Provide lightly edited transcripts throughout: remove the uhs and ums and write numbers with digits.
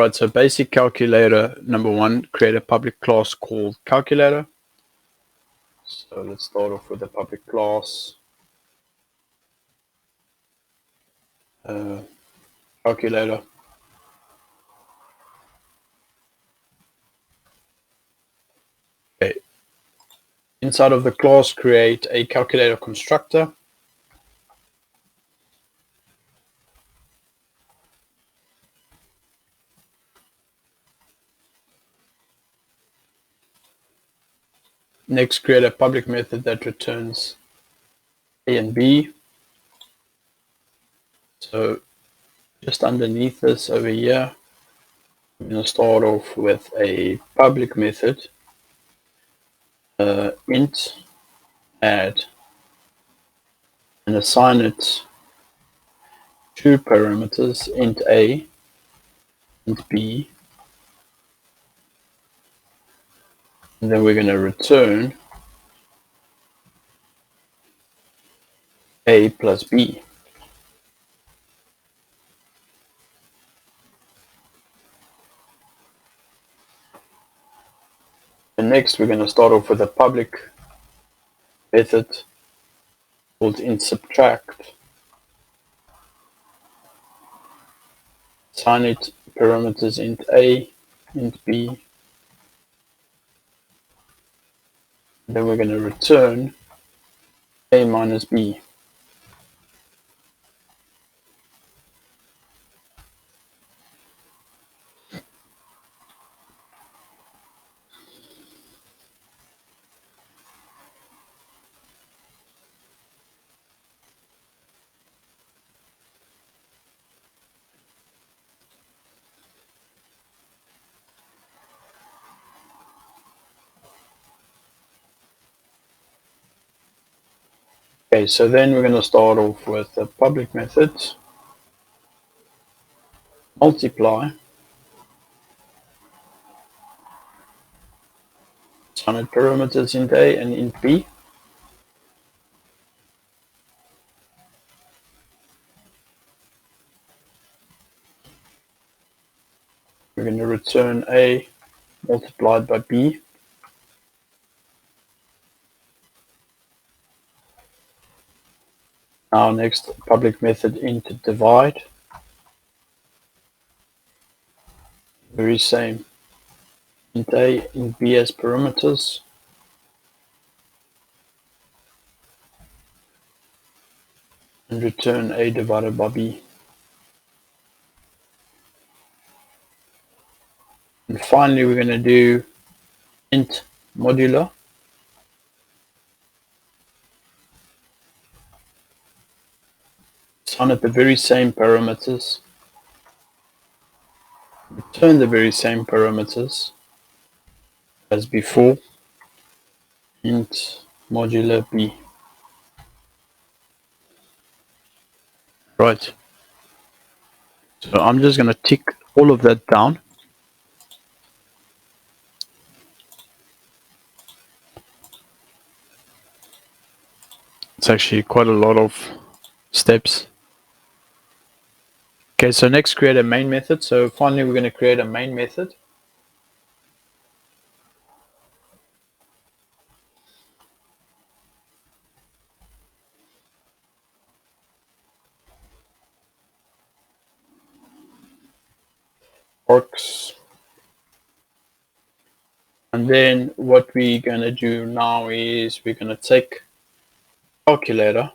Right, so basic calculator number one, create a public class called calculator. So let's start off with a public class. Calculator. Okay. Inside of the class, create a calculator constructor. Next, create a public method that returns A and B. So just underneath this over here, I'm going to start off with a public method, int add, and assign it two parameters, int A, int B, and then we're going to return A plus B. And next we're going to start off with a public method called int subtract. Assign it parameters int A, int B. Then we're going to return A minus B. Okay, so then we're going to start off with a public method, multiply, assign it parameters int A and int B. We're going to return A multiplied by B. Now next public method int divide. Very same. Int A, int B as parameters. And return A divided by B. And finally we're going to do int modular. Assign it the very same parameters. Return the very same parameters as before. Int modular B. Right. So I'm just going to tick all of that down. It's actually quite a lot of steps. Okay, so next create a main method. So finally we're going to create a main method. Works. And then what we're going to do now is we're going to take calculator.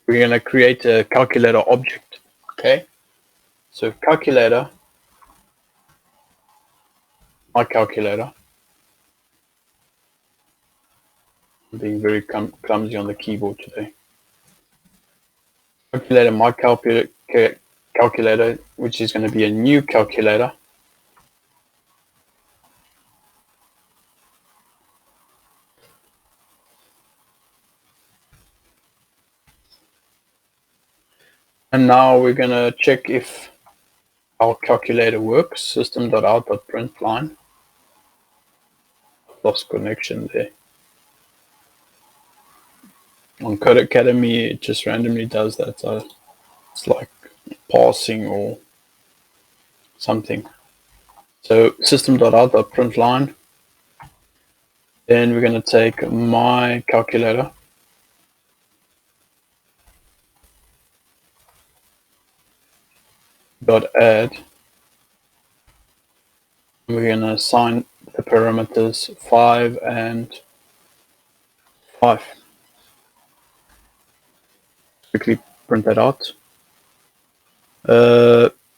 We're going to create a calculator object. Okay. So calculator, my calculator. I'm being very clumsy on the keyboard today. Calculator, my calculator, which is going to be a new calculator. And now we're going to check if our calculator works. System.out.println. Lost connection there. On Code Academy, it just randomly does that. It's like parsing or something. So system.out.println. Then we're going to take my calculator. .add. We're going to assign the parameters 5 and 5. Quickly print that out.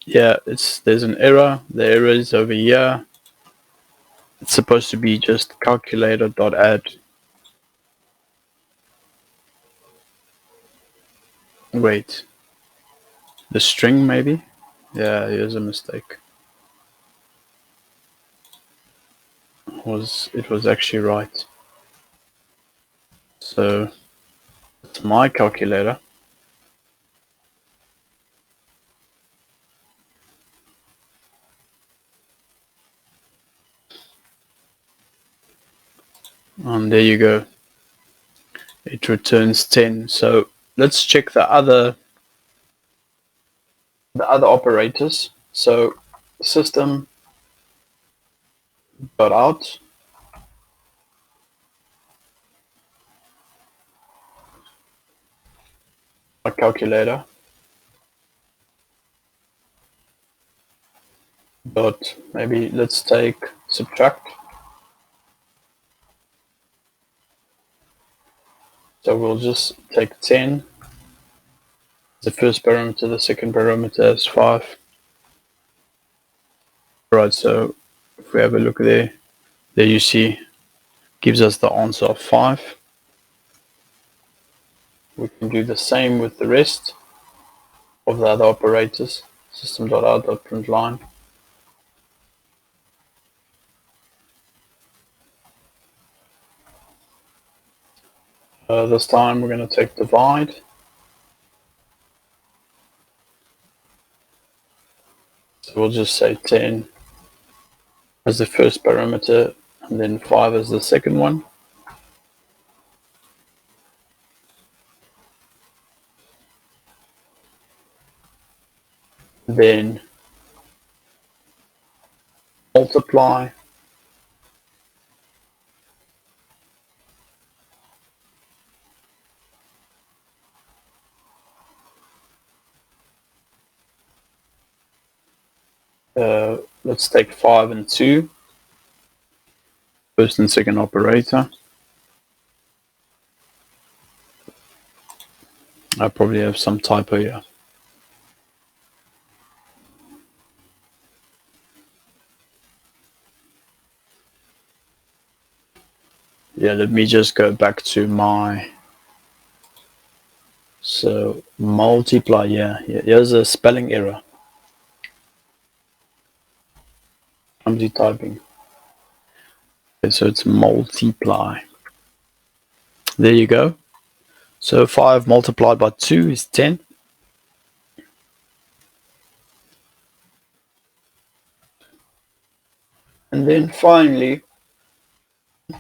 Yeah, there's an error. The error is over here. It's supposed to be just calculator.add. Wait, the string maybe? Yeah, here's a mistake. It was actually right. So it's my calculator. And there you go. It returns 10. So let's check the other operators. So system.out a calculator dot, maybe let's take subtract. So we'll just take 10 the first parameter, the second parameter is 5. Right, so if we have a look there you see gives us the answer of 5. We can do the same with the rest of the other operators. System.out.println. This time we're going to take divide. So we'll just say 10 as the first parameter and then 5 as the second one. Then multiply. Let's take 5 and 2. First and second operator. I probably have some typo here. Yeah, let me just go back to my, so multiply, yeah, here's a spelling error. I'm typing. Okay, so it's multiply. There you go. So 5 multiplied by 2 is 10. And then finally,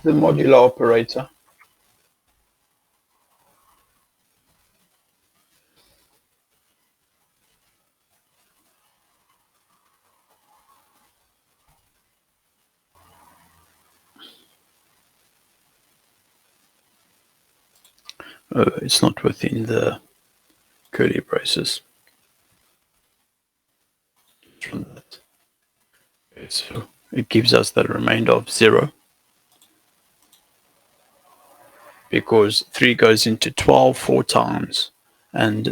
the modular operator. It's not within the curly braces. From that. Okay, so it gives us the remainder of 0. Because 3 goes into 12 4 times, and